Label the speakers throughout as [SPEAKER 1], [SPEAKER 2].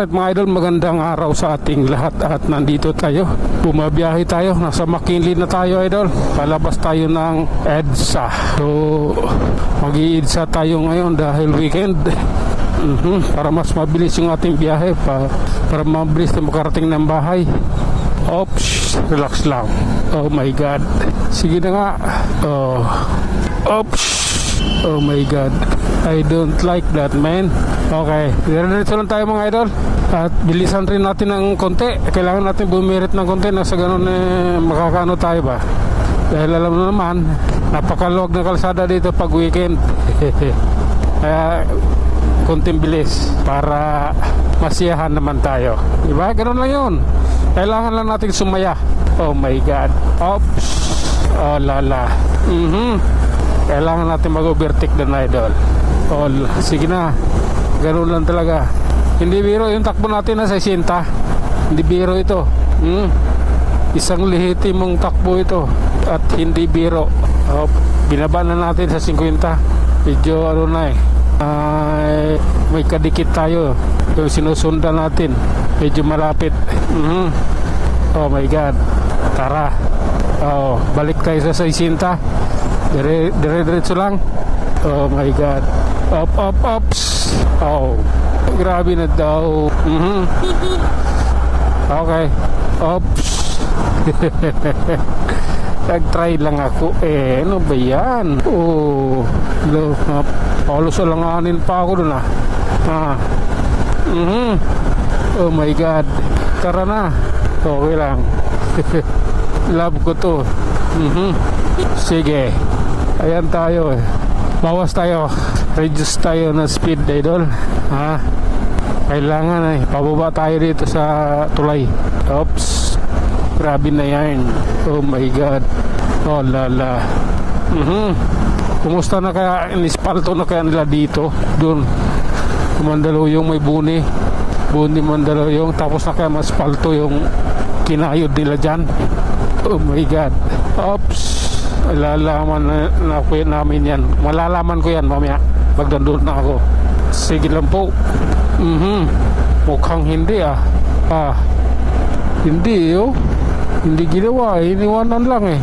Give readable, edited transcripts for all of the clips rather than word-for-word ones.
[SPEAKER 1] Alright mga idol, magandang araw sa ating lahat at nandito tayo. Bumabiyahe tayo, nasa McKinley na tayo idol. Palabas tayo ng EDSA. So mag-i-EDSA tayo ngayon dahil weekend. Para mas mabilis yung ating biyahe, para mabilis na makarating ng bahay. Oops, relax lang. Oh my God. Sige na nga. Oops. Oh my God. I don't like that, man. Okay, diretso lang tayo mga idol. At bilisan rin natin ng konti. Kailangan natin bumirit ng konti na sa ganun makakano tayo ba. Dahil alam mo naman, napakaluwag na kalsada dito pag weekend. Kaya konting bilis para masiyahan naman tayo. Diba? Ganun lang yun. Kailangan lang natin sumaya. Oh my God. Oops. Oh lala. Kailangan natin mag-overtake doon idol. Oh, sige na. Ganun lang talaga. Hindi biro yung takbo natin na 60. Hindi biro ito. Isang lehitimong takbo ito. At hindi biro. Oh, binaba na natin sa 50. Medyo ano na may kadikit tayo. Yung sinusundan natin. Medyo malapit. Oh my God. Tara. Oh, balik tayo sa 60. Dire-diretso lang. Oh my God. Ups. Oh, grabe na daw. Okay. Oops. Nag-try lang ako. Ano ba yan? Oh, halos alanganin pa ako dun Oh my God. Tara na. Okay lang. Love ko to. Sige. Ayan tayo. Bawas tayo. Reduce tayo ng speed idol. Kailangan pababa tayo dito sa tulay. Oops. Grabe na yan. Oh my God. Oh lala. Kumusta na kaya? Inispalto na kaya nila dito? Doon Mandaluyong may buni Mandaluyong. Tapos na kaya maspalto yung kinayod nila dyan. Oh my God. Oops. Malalaman na ko namin yan. Malalaman ko yan mamaya pag nandun na ako. Sige lang po. Mukhang hindi hindi hindi ginawa. Iniwanan lang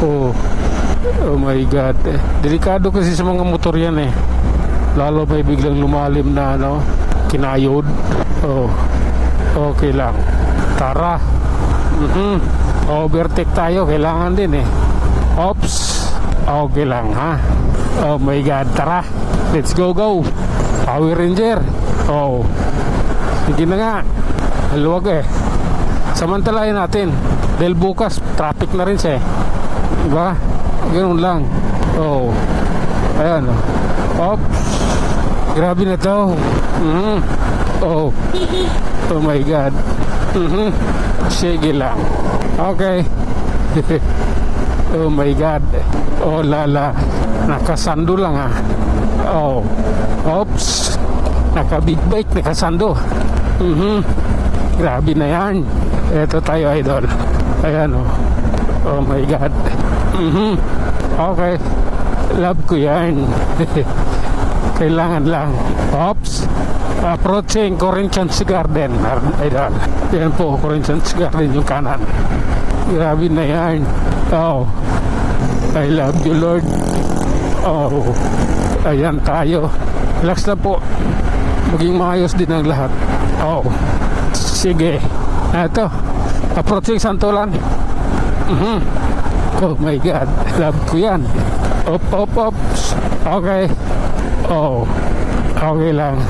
[SPEAKER 1] Oh my God. Delikado kasi sa mga motor yan lalo may biglang lumalim na kinayod. Oh, okay lang. Tara. Overtake tayo. Kailangan din Oops. Okay lang Oh my God. Tara. Let's go. Power Ranger. Oh. Sige na nga. Haluwag samantalahin natin. Dahil bukas traffic na rin siya diba? Ganun lang. Oh. Ayan Oops. Grabe na to. Oh. Oh my God. Sige lang. Okay. Oh my God. Oh lala. Nakasando lang Oh. Oops. Naka-big bike, nakasando. Grabe na yan. Ito tayo idol. Ayan Oh my God. Okay. Love ko yan. Kailangan lang. Oops. Approaching Corinthians Garden idol. Yan po, Corinthians Garden yung kanan. Grabe na yan. Oh, I love you Lord. Oh, ayan tayo. Relax lang po. Maging maayos din ang lahat. Oh, sige. Ito, approaching Santolan. Oh my God. Love ko yan. Oops. Okay. Oh, okay lang.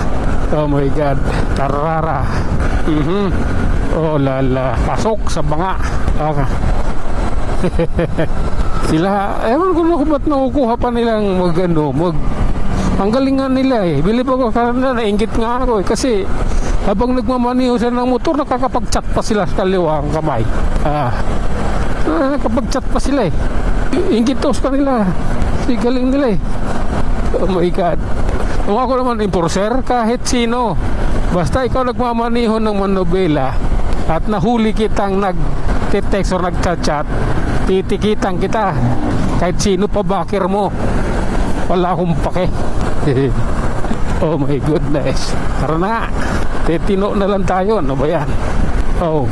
[SPEAKER 1] Oh my God. Tarara. Oh lala. Pasok sa banga. Okay. Sila, ewan ko na kung ba't nakukuha pa nilang ang galingan nila Bilib ako kanina, nainggit nga ako kasi habang nagmamaniho sila ng motor, nakakapag-chat pa sila sa kaliwa ang kamay. Nakakapag-chat pa sila Inggit to sa kanila. Galing nila Oh my God. Kung ako naman enforcer, kahit sino, basta ikaw nagmamaniho ng manobela at nahuli kitang nag-text or nag-chat, titikitan kita. Kahit sino pa bakir mo, wala akong pake. Oh my goodness. Tara na nga. Titino na lang tayo. Ano ba yan? Oh.